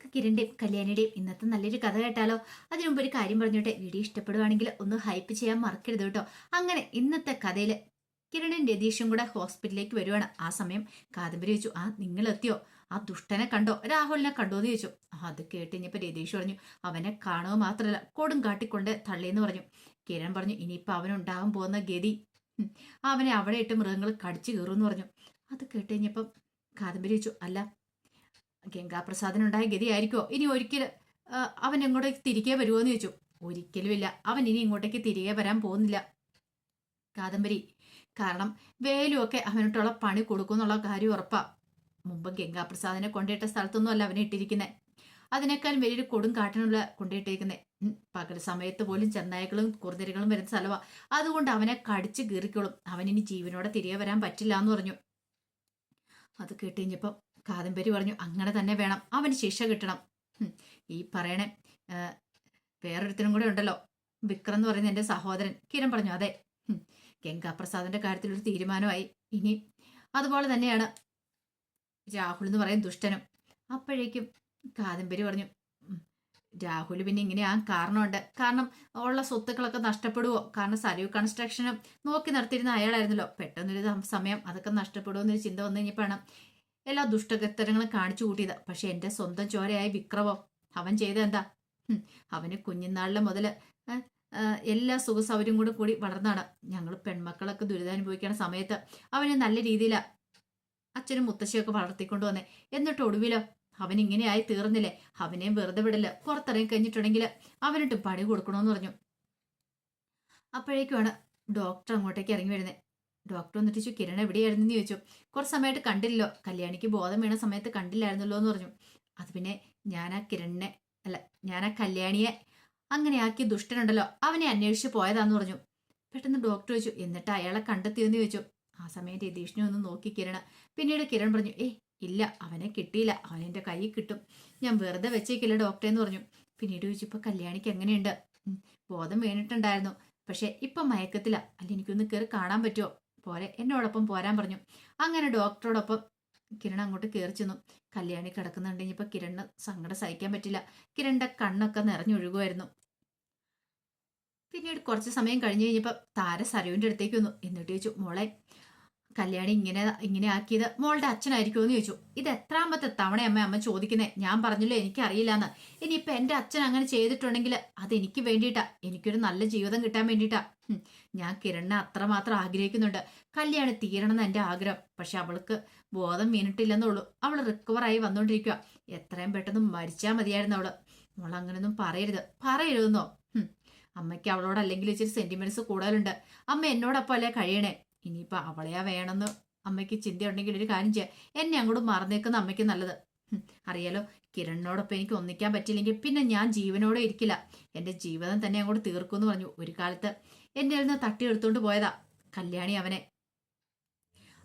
നമുക്ക് കിരണിന്റെയും കല്യാണിയുടെയും ഇന്നത്തെ നല്ലൊരു കഥ കേട്ടാലോ? അതിനു മുമ്പ് ഒരു കാര്യം പറഞ്ഞോട്ടെ, വീഡിയോ ഇഷ്ടപ്പെടുവാണെങ്കിൽ ഒന്ന് ഹൈപ്പ് ചെയ്യാൻ മറക്കരുത് കേട്ടോ. അങ്ങനെ ഇന്നത്തെ കഥയില് കിരണും രതീഷും കൂടെ ഹോസ്പിറ്റലിലേക്ക് വരുവാണ്. ആ സമയം കാദംബരി ചോദിച്ചു, നിങ്ങൾ എത്തിയോ? ആ ദുഷ്ടനെ കണ്ടോ, രാഹുലിനെ കണ്ടോ എന്ന് ചോദിച്ചു. അത് കേട്ടിഞ്ഞപ്പോ രതീഷ് പറഞ്ഞു, അവനെ കാണുക മാത്രമല്ല കൊടും കാട്ടിക്കൊണ്ട് തള്ളിയെന്ന് പറഞ്ഞു. കിരൺ പറഞ്ഞു, ഇനിയിപ്പൊ അവനുണ്ടാകാൻ പോകുന്ന ഗതി, അവനെ അവിടെ ഇട്ട് മൃഗങ്ങൾ കടിച്ചു കീറുമെന്ന് പറഞ്ഞു. അത് കേട്ടുകഴിഞ്ഞപ്പം കാദംബരി ചോദിച്ചു, അല്ല ഗംഗാപ്രസാദിനുണ്ടായ ഗതിയായിരിക്കോ ഇനി ഒരിക്കൽ അവൻ എങ്ങോട്ടേക്ക് തിരികെ വരുമോ എന്ന് ചോദിച്ചു. ഒരിക്കലുമില്ല, അവൻ ഇനി ഇങ്ങോട്ടേക്ക് തിരികെ വരാൻ പോകുന്നില്ല കാദംബരി. കാരണം വേലുമൊക്കെ അവനോട്ടുള്ള പണി കൊടുക്കുമെന്നുള്ള കാര്യം ഉറപ്പാ. മുമ്പ് ഗംഗാപ്രസാദിനെ കൊണ്ടിട്ട സ്ഥലത്തൊന്നും അല്ല അവനെ ഇട്ടിരിക്കുന്നത്. അതിനേക്കാളും വലിയൊരു കൊടും കാട്ടിനുള്ള കൊണ്ടിട്ടിരിക്കുന്നത്. പകൽ സമയത്ത് പോലും ചെന്നായകളും കുറുനരികളും വരുന്ന സ്ഥലമാ. അതുകൊണ്ട് അവനെ കടിച്ചു കീറിക്കോളും. അവനിനി ജീവനോടെ തിരികെ വരാൻ പറ്റില്ല എന്ന് പറഞ്ഞു. അത് കേട്ടുകഴിഞ്ഞപ്പം കാദംബരി പറഞ്ഞു, അങ്ങനെ തന്നെ വേണം, അവന് ശിക്ഷ കിട്ടണം. ഈ പറയണേ വേറൊരുത്തനും കൂടെ ഉണ്ടല്ലോ, വിക്രം എന്ന് പറയുന്ന എൻ്റെ സഹോദരൻ. കിരൺ പറഞ്ഞു, അതെ, ഗംഗാപ്രസാദിന്റെ കാര്യത്തിൽ ഒരു തീരുമാനമായി. ഇനി അതുപോലെ തന്നെയാണ് രാഹുൽ എന്ന് പറയുന്ന ദുഷ്ടനും. അപ്പോഴേക്കും കാദംബരി പറഞ്ഞു, രാഹുൽ പിന്നെ ഇങ്ങനെ ആ കാരണമുണ്ട്. കാരണം ഉള്ള സ്വത്തുക്കളൊക്കെ നഷ്ടപ്പെടുവോ? കാരണം സരയു കൺസ്ട്രക്ഷനും നോക്കി നടത്തിയിരുന്ന അയാളായിരുന്നല്ലോ. പെട്ടെന്നൊരു സമയം അതൊക്കെ നഷ്ടപ്പെടുമോ എന്നൊരു ചിന്ത വന്നു കഴിഞ്ഞപ്പോഴാണ് എല്ലാ ദുഷ്ടകത്തരങ്ങളും കാണിച്ചു കൂട്ടിയത്. പക്ഷെ എൻ്റെ സ്വന്തം ചോരയായ വിക്രമോ, അവൻ ചെയ്ത എന്താ? അവന് കുഞ്ഞുനാളിലെ മുതല് എല്ലാ സുഖസൗകര്യം കൂടി വളർന്നാണ്. ഞങ്ങൾ പെൺമക്കളൊക്കെ ദുരിതാനുഭവിക്കുന്ന സമയത്ത് അവനെ നല്ല രീതിയിലാ അച്ഛനും മുത്തശ്ശിയൊക്കെ വളർത്തിക്കൊണ്ട് വന്നേ. എന്നിട്ട് ഒടുവിലോ അവൻ ഇങ്ങനെയായി തീർന്നില്ലേ? അവനെയും വെറുതെ വിടല്, പുറത്തിറങ്ങി കഴിഞ്ഞിട്ടുണ്ടെങ്കിൽ അവനിട്ട് പണി കൊടുക്കണമെന്ന് പറഞ്ഞു. അപ്പോഴേക്കുമാണ് ഡോക്ടർ അങ്ങോട്ടേക്ക് ഇറങ്ങി വരുന്നത്. ഡോക്ടർ വന്നിട്ട് ചോദിച്ചു, കിരൺ എവിടെയായിരുന്നു എന്ന് ചോദിച്ചു. കുറച്ച് സമയമായിട്ട് കണ്ടില്ലല്ലോ, കല്യാണിക്ക് ബോധം വീണ സമയത്ത് കണ്ടില്ലായിരുന്നല്ലോ എന്ന് പറഞ്ഞു. അത് പിന്നെ ഞാൻ ആ കല്യാണിയെ അങ്ങനെ ആക്കി ദുഷ്ടനുണ്ടല്ലോ, അവനെ അന്വേഷിച്ച് പോയതാന്ന് പറഞ്ഞു. പെട്ടെന്ന് ഡോക്ടർ ചോദിച്ചു, എന്നിട്ട് അയാളെ കണ്ടെത്തിയെന്ന് ചോദിച്ചു. ആ സമയം രതീഷിനെ ഒന്ന് നോക്കി കിരൺ. പിന്നീട് കിരൺ പറഞ്ഞു, ഇല്ല, അവനെ കിട്ടിയില്ല, അവനെന്റെ കയ്യിൽ കിട്ടും, ഞാൻ വെറുതെ വെച്ചേക്കില്ല ഡോക്ടറെ എന്ന് പറഞ്ഞു. പിന്നീട് ചോദിച്ചു, ഇപ്പൊ കല്യാണിക്ക് എങ്ങനെയുണ്ട്? ബോധം വീണിട്ടുണ്ടായിരുന്നു, പക്ഷെ ഇപ്പൊ മയക്കത്തില്ല. അല്ല, എനിക്കൊന്ന് കയറി കാണാൻ പറ്റുമോ? പോരെ, എന്നോടൊപ്പം പോരാൻ പറഞ്ഞു. അങ്ങനെ ഡോക്ടറോടൊപ്പം കിരൺ അങ്ങോട്ട് കയറി ചെന്നു. കല്യാണി കിടക്കുന്നുണ്ടെങ്കിൽ ഇപ്പൊ കിരണിന് സങ്കടം സഹിക്കാൻ പറ്റില്ല. കിരണിന്റെ കണ്ണൊക്കെ നിറഞ്ഞൊഴുകുമായിരുന്നു. പിന്നീട് കുറച്ച് സമയം കഴിഞ്ഞ് കഴിഞ്ഞപ്പോ താര സരയുവിന്റെ അടുത്തേക്ക് വന്നു. എന്നിട്ട് ചോദിച്ചു, മോളെ, കല്യാണി ഇങ്ങനെ ആക്കിയത് മോളുടെ അച്ഛനായിരിക്കുമോ എന്ന് ചോദിച്ചു. ഇത് എത്രാമത്തെ തവണ അമ്മ ചോദിക്കുന്നേ? ഞാൻ പറഞ്ഞല്ലോ എനിക്കറിയില്ലാന്ന്. ഇനിയിപ്പൊ എന്റെ അച്ഛൻ അങ്ങനെ ചെയ്തിട്ടുണ്ടെങ്കിൽ അതെനിക്ക് വേണ്ടിയിട്ടാ, എനിക്കൊരു നല്ല ജീവിതം കിട്ടാൻ വേണ്ടിയിട്ടാ. ഞാൻ കിരണിനെ അത്രമാത്രം ആഗ്രഹിക്കുന്നുണ്ട്. കല്യാണി തീരണമെന്ന് എന്റെ ആഗ്രഹം. പക്ഷെ അവൾക്ക് ബോധം വീണിട്ടില്ലെന്നുള്ളൂ. അവൾ റിക്കവറായി വന്നോണ്ടിരിക്കുക. എത്രയും പെട്ടെന്ന് മരിച്ചാൽ മതിയായിരുന്നു അവള്. മോൾ അങ്ങനൊന്നും പറയരുതെന്നോ? അമ്മയ്ക്ക് അവളോട് അല്ലെങ്കിൽ ഇച്ചിരി സെന്റിമെന്റ്സ് കൂടുതലുണ്ട്. അമ്മ എന്നോടൊപ്പം അല്ലേ കഴിയണേ. ഇനിയിപ്പൊ അവളെയാ വേണമെന്ന് അമ്മയ്ക്ക് ചിന്തയുണ്ടെങ്കിൽ ഒരു കാര്യം ചെയ്യാം, എന്നെ അങ്ങോട്ട് മറന്നേക്കുന്ന അമ്മയ്ക്ക് നല്ലത്. അറിയാലോ, കിരണിനോടൊപ്പം എനിക്ക് ഒന്നിക്കാൻ പറ്റില്ലെങ്കിൽ പിന്നെ ഞാൻ ജീവനോടെ ഇരിക്കില്ല, എന്റെ ജീവിതം തന്നെ അങ്ങോട്ട് തീർക്കുമെന്ന് പറഞ്ഞു. ഒരു കാലത്ത് എന്റെ നിന്ന് തട്ടിയെടുത്തോണ്ട് പോയതാ കല്യാണി.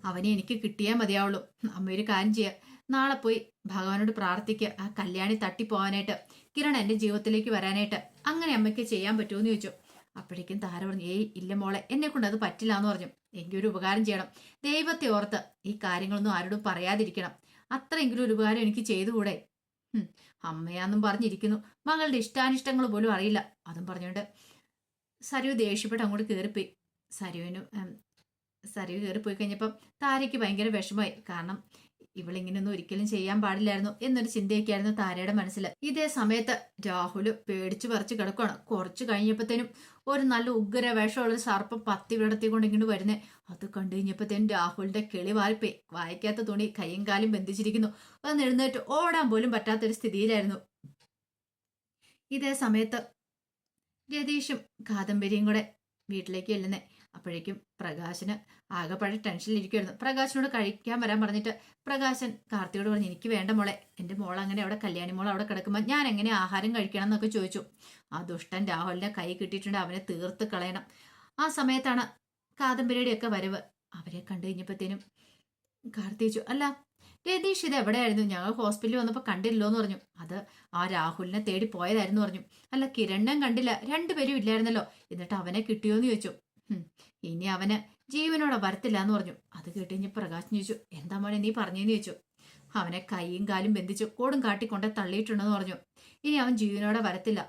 അവനെ എനിക്ക് കിട്ടിയാൽ മതിയാവുള്ളൂ. അമ്മ ഒരു കാര്യം ചെയ്യുക, നാളെ പോയി ഭഗവാനോട് പ്രാർത്ഥിക്കുക, ആ കല്യാണി തട്ടിപ്പോവാനായിട്ട്, കിരൺ എന്റെ ജീവിതത്തിലേക്ക് വരാനായിട്ട്. അങ്ങനെ അമ്മയ്ക്ക് ചെയ്യാൻ പറ്റുമെന്ന് ചോദിച്ചു. അപ്പോഴേക്കും താര പറഞ്ഞു, ഇല്ല മോളെ, എന്നെ കൊണ്ട് അത് പറ്റില്ല എന്ന് പറഞ്ഞു. എനിക്കൊരു ഉപകാരം ചെയ്യണം, ദൈവത്തെ ഓർത്ത് ഈ കാര്യങ്ങളൊന്നും ആരോടും പറയാതിരിക്കണം. അത്രയെങ്കിലും ഒരു ഉപകാരം എനിക്ക് ചെയ്തുകൂടെ? അമ്മയാന്നും പറഞ്ഞിരിക്കുന്നു, മകളുടെ ഇഷ്ടാനിഷ്ടങ്ങൾ പോലും അറിയില്ല. അതും പറഞ്ഞുകൊണ്ട് സരയു ദേഷ്യപ്പെട്ട് അങ്ങോട്ട് കയറിപ്പോയി. സരയു കയറിപ്പോയി കഴിഞ്ഞപ്പം താരയ്ക്ക് ഭയങ്കര വിഷമമായി. കാരണം ഇവളിങ്ങനെയൊന്നും ഒരിക്കലും ചെയ്യാൻ പാടില്ലായിരുന്നു എന്നൊരു ചിന്തയൊക്കെയായിരുന്നു താരയുടെ മനസ്സിൽ. ഇതേ സമയത്ത് രാഹുല് പേടിച്ചു പറിച്ച് കിടക്കുകയാണ്. കുറച്ച് കഴിഞ്ഞപ്പോഴത്തേനും ഒരു നല്ല ഉഗ്ര വേഷമുള്ള സർപ്പം പത്തി വിടത്തിക്കൊണ്ട് ഇങ്ങോട്ട് വരുന്നേ. അത് കണ്ടു കഴിഞ്ഞപ്പോഴത്തേനും രാഹുലിന്റെ കിളി വാരിപ്പോയി. വായിക്കാത്ത തുണി കൈയും കാലും ബന്ധിച്ചിരിക്കുന്നു. ഒന്ന് എഴുന്നേറ്റ് ഓടാൻ പോലും പറ്റാത്തൊരു സ്ഥിതിയിലായിരുന്നു. ഇതേ സമയത്ത് രതീഷും കാദംബരിയും കൂടെ വീട്ടിലേക്ക് ചെല്ലുന്നേ. അപ്പോഴേക്കും പ്രകാശന് ആകെപ്പാടെ ടെൻഷനിലിരിക്കുമായിരുന്നു. പ്രകാശനോട് കഴിക്കാൻ വരാൻ പറഞ്ഞിട്ട് പ്രകാശൻ കാർത്തിയോട് പറഞ്ഞു, എനിക്ക് വേണ്ട മോളെ, എൻ്റെ മോൾ അങ്ങനെ അവിടെ കല്യാണി മോൾ അവിടെ കിടക്കുമ്പോൾ ഞാൻ എങ്ങനെ ആഹാരം കഴിക്കണം എന്നൊക്കെ ചോദിച്ചു. ആ ദുഷ്ടൻ രാഹുലിന്റെ കൈ കിട്ടിയിട്ടുണ്ട്, അവനെ തീർത്ത് കളയണം. ആ സമയത്താണ് കാദംബരിയുടെയൊക്കെ വരവ്. അവരെ കണ്ടു കഴിഞ്ഞപ്പോഴത്തേനും കാർത്തി ചോദിച്ചു, അല്ല രതീഷ് ഇത് എവിടെയായിരുന്നു? ഞങ്ങൾ ഹോസ്പിറ്റലിൽ വന്നപ്പോൾ കണ്ടില്ലോ എന്ന് പറഞ്ഞു. അത് ആ രാഹുലിനെ തേടി പോയതായിരുന്നു പറഞ്ഞു. അല്ല, കിരണ്ണൻ കണ്ടില്ല, രണ്ടുപേരും ഇല്ലായിരുന്നല്ലോ, എന്നിട്ട് അവനെ കിട്ടിയോന്ന് ചോദിച്ചു. ഇനി അവന് ജീവനോടെ വരത്തില്ല എന്ന് പറഞ്ഞു. അത് കേട്ട് കഴിഞ്ഞ് പ്രകാശൻ ചോദിച്ചു, എന്താ മോനെ നീ പറഞ്ഞെന്ന് ചോദിച്ചു. അവനെ കൈയും കാലും ബന്ധിച്ച് കോടും കാട്ടിക്കൊണ്ടേ തള്ളിയിട്ടുണ്ടെന്ന് പറഞ്ഞു. ഇനി അവൻ ജീവനോടെ വരത്തില്ല.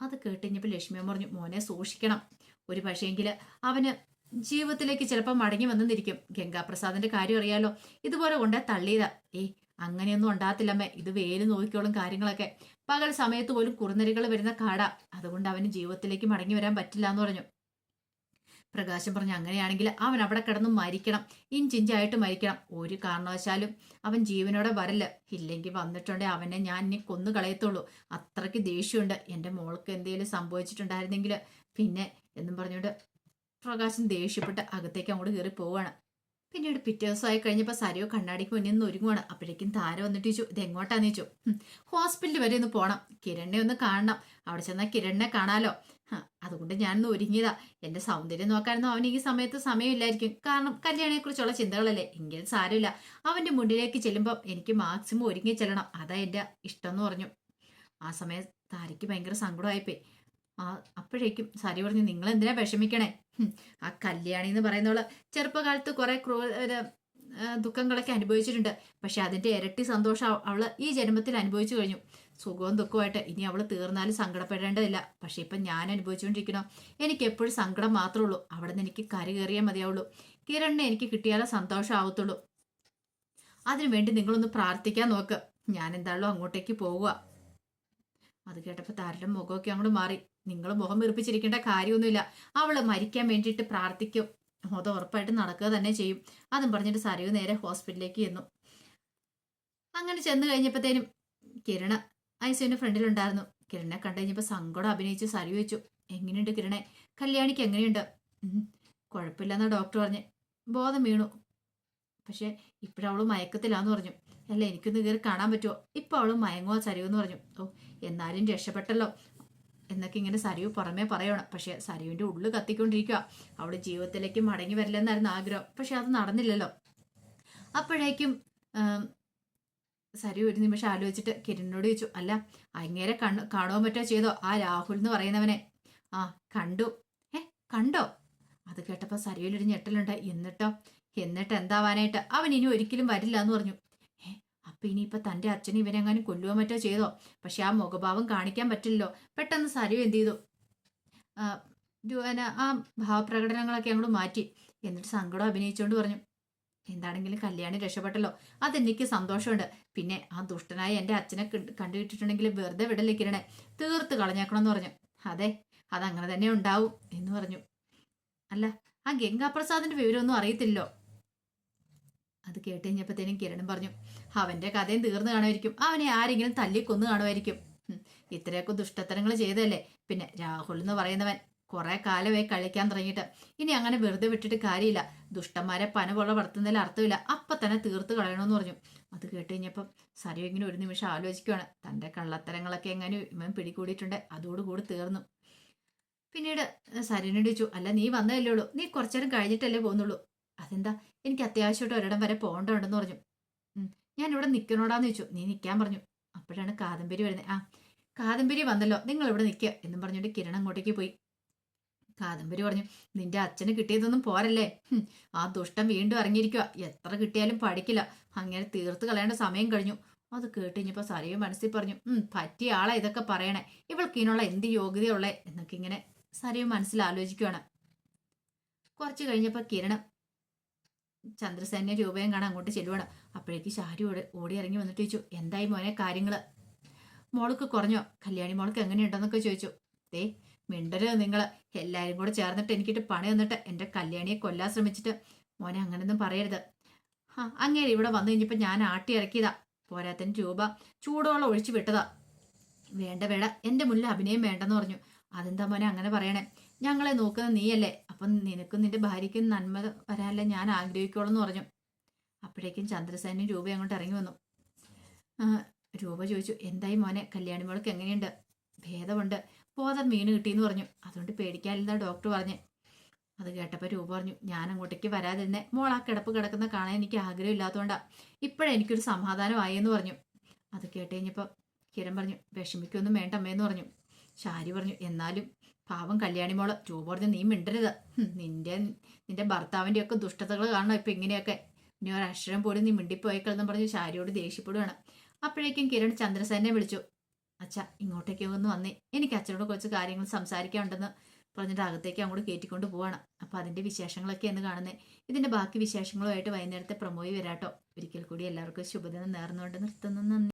അത് കേട്ടുകഴിഞ്ഞപ്പോൾ ലക്ഷ്മിയമ്മ പറഞ്ഞു, മോനെ സൂക്ഷിക്കണം. ഒരു പക്ഷേങ്കില് അവന് ജീവിതത്തിലേക്ക് ചിലപ്പോൾ മടങ്ങി വന്നെന്നിരിക്കും. ഗംഗാപ്രസാദിന്റെ കാര്യം അറിയാലോ, ഇതുപോലെ കൊണ്ടേ തള്ളിയതാ. അങ്ങനെയൊന്നും ഉണ്ടാകത്തില്ലമ്മേ, ഇത് വേല് നോക്കിയോളും കാര്യങ്ങളൊക്കെ. പകൽ സമയത്ത് പോലും കുറുനരികൾ വരുന്ന കാടാ, അതുകൊണ്ട് അവന് ജീവിതത്തിലേക്ക് മടങ്ങി വരാൻ പറ്റില്ല എന്ന് പറഞ്ഞു. പ്രകാശം പറഞ്ഞു, അങ്ങനെയാണെങ്കിൽ അവൻ അവിടെ കിടന്ന് മരിക്കണം, ഇഞ്ചിഞ്ചായിട്ട് മരിക്കണം. ഒരു കാരണവശാലും അവൻ ജീവനോടെ വരല്ല. ഇല്ലെങ്കിൽ വന്നിട്ടുണ്ടെ അവനെ ഞാൻ ഇനി കൊന്നു കളയത്തുള്ളൂ. അത്രയ്ക്ക് ദേഷ്യമുണ്ട്. എൻ്റെ മോൾക്ക് എന്തെങ്കിലും സംഭവിച്ചിട്ടുണ്ടായിരുന്നെങ്കിൽ പിന്നെ എന്നും പറഞ്ഞുകൊണ്ട് പ്രകാശം ദേഷ്യപ്പെട്ട് അകത്തേക്ക് അങ്ങോട്ട് കയറി പോവാണ്. പിന്നീട് പിറ്റേ ദിവസമായി കഴിഞ്ഞപ്പോൾ സരിയോ കണ്ണാടിക്ക് മുന്നിൽ നിന്ന് ഒരുങ്ങുവാണ്. അപ്പോഴേക്കും താര വന്നിട്ട് ചോദിച്ചു, ഇത് എങ്ങോട്ടാന്ന് ചോദിച്ചു. ഹോസ്പിറ്റലിൽ വരെ ഒന്ന് പോകണം, കിരണിനെ ഒന്ന് കാണണം. അവിടെ ചെന്നാൽ കിരണിനെ കാണാലോ. അതുകൊണ്ട് ഞാനൊന്ന് ഒരുങ്ങിയതാ. എന്റെ സൗന്ദര്യം നോക്കാനൊന്നും അവന് ഈ സമയത്ത് സമയമില്ലായിരിക്കും, കാരണം കല്യാണിയെക്കുറിച്ചുള്ള ചിന്തകളല്ലേ. എങ്കിലും സാരമില്ല, അവന്റെ മുന്നിലേക്ക് ചെല്ലുമ്പോൾ എനിക്ക് മാക്സിമം ഒരുങ്ങി ചെല്ലണം, അതാ എന്റെ ഇഷ്ടം എന്ന് പറഞ്ഞു. ആ സമയം താരയ്ക്ക് ഭയങ്കര സങ്കടമായിപ്പോയി. അപ്പോഴേക്കും സരി പറഞ്ഞു, നിങ്ങൾ എന്തിനാ വിഷമിക്കണേ? ആ കല്യാണി എന്ന് പറയുന്നവള് ചെറുപ്പകാലത്ത് കുറെ ദുഃഖങ്ങളൊക്കെ അനുഭവിച്ചിട്ടുണ്ട്. പക്ഷെ അതിന്റെ ഇരട്ടി സന്തോഷം അവള് ഈ ജന്മത്തിൽ അനുഭവിച്ചു കഴിഞ്ഞു. സുഖവും ദുഃഖമായിട്ട് ഇനി അവള് തീർന്നാലും സങ്കടപ്പെടേണ്ടതില്ല. പക്ഷെ ഇപ്പൊ ഞാൻ അനുഭവിച്ചുകൊണ്ടിരിക്കണോ, എനിക്ക് എപ്പോഴും സങ്കടം മാത്രമേ ഉള്ളൂ. അവിടെ നിന്ന് എനിക്ക് കര കയറിയാൽ മതിയാവുള്ളൂ. കിരണിനെ എനിക്ക് കിട്ടിയാലേ സന്തോഷം ആവത്തുള്ളൂ. അതിനുവേണ്ടി നിങ്ങളൊന്ന് പ്രാർത്ഥിക്കാൻ നോക്ക്. ഞാൻ എന്തായാലും അങ്ങോട്ടേക്ക് പോവുക. അത് കേട്ടപ്പോൾ താരുടെ മുഖമൊക്കെ അങ്ങോട്ട് മാറി. നിങ്ങൾ മുഖം വീർപ്പിച്ചിരിക്കേണ്ട കാര്യമൊന്നുമില്ല. അവള് മരിക്കാൻ വേണ്ടിയിട്ട് പ്രാർത്ഥിക്കും, അത് ഉറപ്പായിട്ട് നടക്കുക തന്നെ ചെയ്യും. അതും പറഞ്ഞിട്ട് സരയു നേരെ ഹോസ്പിറ്റലിലേക്ക് ചെന്നു. അങ്ങനെ ചെന്ന് കഴിഞ്ഞപ്പോഴത്തേനും കിരണ ഐസുവിന്റെ ഫ്രണ്ടിലുണ്ടായിരുന്നു. കിരണിനെ കണ്ടു കഴിഞ്ഞപ്പോൾ സങ്കടം അഭിനയിച്ച് സരയു വെച്ചു, എങ്ങനെയുണ്ട് കിരണെ? കല്യാണിക്ക് എങ്ങനെയുണ്ട്? കുഴപ്പമില്ലെന്നാ ഡോക്ടർ പറഞ്ഞ്. ബോധം വീണു, പക്ഷെ ഇപ്പോഴവള് മയക്കത്തിലാന്ന് പറഞ്ഞു. അല്ല, എനിക്കൊന്ന് കയറി കാണാൻ പറ്റുമോ? ഇപ്പൊ അവള് മയങ്ങുക സരയു എന്ന് പറഞ്ഞു. എന്നാലും രക്ഷപ്പെട്ടല്ലോ എന്നൊക്കെ ഇങ്ങനെ സരയു പുറമേ പറയണം. പക്ഷെ സരയുവിന്റെ ഉള്ളു കത്തിക്കൊണ്ടിരിക്കുക. അവള് ജീവിതത്തിലേക്ക് മടങ്ങി വരില്ലെന്നായിരുന്നു ആഗ്രഹം, പക്ഷെ അത് നടന്നില്ലല്ലോ. അപ്പോഴേക്കും സരയു ഒരു നിമിഷം ആലോചിച്ചിട്ട് കിരണിനോട് ചോദിച്ചു, അല്ല അങ്ങേരെ കാണുവാൻ പറ്റോ ചെയ്തോ ആ രാഹുൽ എന്ന് പറയുന്നവനെ? കണ്ടു. കണ്ടോ? അത് കേട്ടപ്പോ സരയുലൊരു ഞെട്ടലുണ്ട്. എന്നിട്ട് എന്താവാനായിട്ട്? അവൻ ഇനി ഒരിക്കലും വരില്ല എന്ന് പറഞ്ഞു. അപ്പൊ ഇനിയിപ്പൊ തന്റെ അച്ഛനും ഇവനെങ്ങാനും കൊല്ലുവാൻ പറ്റോ ചെയ്തോ? പക്ഷെ ആ മുഖഭാവം കാണിക്കാൻ പറ്റില്ലല്ലോ. പെട്ടെന്ന് സരയു എന്ത് ചെയ്തു, ആ ഭാവപ്രകടനങ്ങളൊക്കെ അങ്ങോട്ട് മാറ്റി. എന്നിട്ട് സങ്കടം അഭിനയിച്ചുകൊണ്ട് പറഞ്ഞു, എന്താണെങ്കിലും കല്യാണി രക്ഷപ്പെട്ടല്ലോ, അതെനിക്ക് സന്തോഷമുണ്ട്. പിന്നെ ആ ദുഷ്ടനായ എൻ്റെ അച്ഛനെ കണ്ടുകിട്ടിട്ടുണ്ടെങ്കിൽ വെറുതെ വിടല്ലേ കിരണെ, തീർത്ത് കളഞ്ഞേക്കണമെന്ന് പറഞ്ഞു. അതെ, അതങ്ങനെ തന്നെ ഉണ്ടാവും എന്ന് പറഞ്ഞു. അല്ല, ആ ഗംഗാപ്രസാദിന്റെ വിവരമൊന്നും അറിയത്തില്ലോ. അത് കേട്ട് കഴിഞ്ഞപ്പോഴത്തേനും കിരണും പറഞ്ഞു, അവന്റെ കഥയും തീർന്നു കാണുമായിരിക്കും. അവനെ ആരെങ്കിലും തല്ലിക്കൊന്നു കാണുമായിരിക്കും. ഇത്രയൊക്കെ ദുഷ്ടത്തരങ്ങൾ ചെയ്തല്ലേ. പിന്നെ രാഹുൽ എന്ന് പറയുന്നവൻ കുറെ കാലമായി കളിക്കാൻ തുടങ്ങിയിട്ട് ഇനി അങ്ങനെ വെറുതെ വിട്ടിട്ട് കാര്യമില്ല. ദുഷ്ടന്മാരെ പന പോലെ വളർത്തുന്നതിൽ അർത്ഥമില്ല. അപ്പൊ തന്നെ തീർത്ത് കളയണമെന്ന് പറഞ്ഞു. അത് കേട്ട് കഴിഞ്ഞപ്പം സരയു ഇങ്ങനെ ഒരു നിമിഷം ആലോചിക്കുകയാണ്. തന്റെ കള്ളത്തരങ്ങളൊക്കെ എങ്ങനെ ഇവൻ പിടികൂടിയിട്ടുണ്ട്, അതോടുകൂടി തീർന്നു. പിന്നീട് സരയുനോട് ചോദിച്ചു, അല്ല നീ വന്നതല്ലേ ഉള്ളൂ, നീ കുറച്ചേരം കഴിഞ്ഞിട്ടല്ലേ പോകുന്നുള്ളൂ? അതെന്താ, എനിക്ക് അത്യാവശ്യമായിട്ട് ഒരിടം വരെ പോകേണ്ടതുണ്ടെന്ന് പറഞ്ഞു. ഞാൻ ഇവിടെ നിൽക്കണോടാന്ന് ചോദിച്ചു. നീ നിൽക്കാൻ പറഞ്ഞു. അപ്പോഴാണ് കാദംബരി വരുന്നത്. കാദംബരി വന്നല്ലോ, നിങ്ങൾ ഇവിടെ നിൽക്കുക എന്നും പറഞ്ഞുകൊണ്ട് കിരൺ അങ്ങോട്ടേക്ക് പോയി. കാദംബരി പറഞ്ഞു, നിന്റെ അച്ഛന് കിട്ടിയതൊന്നും പോരല്ലേ? ആ ദുഷ്ടം വീണ്ടും ഇറങ്ങിയിരിക്കുക. എത്ര കിട്ടിയാലും പഠിക്കില്ല. അങ്ങനെ തീർത്ത് കളയേണ്ട സമയം കഴിഞ്ഞു. അത് കേട്ട് കഴിഞ്ഞപ്പോൾ സരയു മനസ്സിൽ പറഞ്ഞു, പറ്റിയ ആളെ ഇതൊക്കെ പറയണേ, ഇവൾക്ക് ഇതിനുള്ള എന്ത് യോഗ്യതയുള്ളേ എന്നൊക്കെ ഇങ്ങനെ സരയു മനസ്സിൽ ആലോചിക്കുകയാണ്. കുറച്ച് കഴിഞ്ഞപ്പോൾ കിരൺ ചന്ദ്രസേനെ രൂപയും കാണാൻ അങ്ങോട്ട് ചെല്ലുവാണ്. അപ്പോഴേക്ക് ഷാരു ഓടി ഇറങ്ങി വന്നിട്ട് ചോദിച്ചു, എന്തായി മോനെ കാര്യങ്ങള്? മോൾക്ക് കുറഞ്ഞോ? കല്യാണി മോൾക്ക് എങ്ങനെയുണ്ടെന്നൊക്കെ ചോദിച്ചു. മിണ്ടരുത് നിങ്ങള് എല്ലാരും കൂടെ ചേർന്നിട്ട് എനിക്കിട്ട് പണി തന്നിട്ട് എന്റെ കല്യാണിയെ കൊല്ലാൻ ശ്രമിച്ചിട്ട്. മോനെ അങ്ങനെയൊന്നും പറയരുത്. അങ്ങേര് ഇവിടെ വന്നു കഴിഞ്ഞപ്പോ ഞാൻ ആട്ടി ഇറക്കിയതാ. പോരാത്തന് രൂപ ചൂടോളം ഒഴിച്ചു വിട്ടതാ. വേണ്ട എന്റെ മുന്നിൽ അഭിനയം വേണ്ടെന്ന് പറഞ്ഞു. അതെന്താ മോനെ അങ്ങനെ പറയണേ? ഞങ്ങളെ നോക്കുന്ന നീയല്ലേ, അപ്പം നിനക്കും നിന്റെ ഭാര്യയ്ക്കും നന്മ വരാനല്ലേ ഞാൻ ആഗ്രഹിക്കുള്ളൂ എന്ന് പറഞ്ഞു. അപ്പോഴേക്കും ചന്ദ്രസേനും രൂപ അങ്ങോട്ട് ഇറങ്ങി വന്നു. രൂപ ചോദിച്ചു, എന്തായി മോനെ, കല്യാണി മോൾക്ക് എങ്ങനെയുണ്ട്? ഭേദമുണ്ട്, ബോധം വീണ് കിട്ടിയെന്ന് പറഞ്ഞു. അതുകൊണ്ട് പേടിക്കാനില്ല ഡോക്ടർ പറഞ്ഞു. അത് കേട്ടപ്പോൾ രൂപ പറഞ്ഞു, ഞാൻ അങ്ങോട്ടേക്ക് വരാതിരുന്നേ, മോൾ ആ കിടപ്പ് കിടക്കുന്ന കാണാൻ എനിക്ക് ആഗ്രഹമില്ലാത്തതുകൊണ്ടാ. ഇപ്പോഴെനിക്കൊരു സമാധാനമായെന്ന് പറഞ്ഞു. അത് കേട്ട് കഴിഞ്ഞപ്പോൾ കിരൺ പറഞ്ഞു, വിഷമിക്കൊന്നും വേണ്ട അമ്മയെന്ന് പറഞ്ഞു. ഷാരി പറഞ്ഞു, എന്നാലും പാവം കല്യാണി മോള്. രൂപ പറഞ്ഞു, നീ മിണ്ടരുത്. നിന്റെ ഭർത്താവിൻ്റെ ഒക്കെ ദുഷ്ടതകൾ കാണണം ഇപ്പൊ ഇങ്ങനെയൊക്കെ. ഇനി ഒരക്ഷരം പോലും നീ മിണ്ടിപ്പോയേക്കളെന്ന് പറഞ്ഞ് ശാരിയോട് ദേഷ്യപ്പെടുവാണ്. അപ്പോഴേക്കും കിരൺ ചന്ദ്രസേനെ വിളിച്ചു. അച്ഛ ഇങ്ങോട്ടേക്ക് ഒന്ന് വന്നേ, എനിക്ക് അച്ഛനോട് കുറച്ച് കാര്യങ്ങൾ സംസാരിക്കാനുണ്ടെന്ന് പറഞ്ഞിട്ട് അകത്തേക്ക് അങ്ങോട്ട് കയറ്റിക്കൊണ്ട് പോവാണ്. അപ്പൊ അതിന്റെ വിശേഷങ്ങളൊക്കെ എന്ന് കാണുന്നേ. ഇതിന്റെ ബാക്കി വിശേഷങ്ങളുമായിട്ട് വൈകുന്നേരത്തെ പ്രൊമോയി വരാട്ടോ. ഒരിക്കൽ കൂടി എല്ലാവർക്കും ശുഭദിനം നേർന്നുകൊണ്ട് നിർത്തുന്നു. നന്ദി.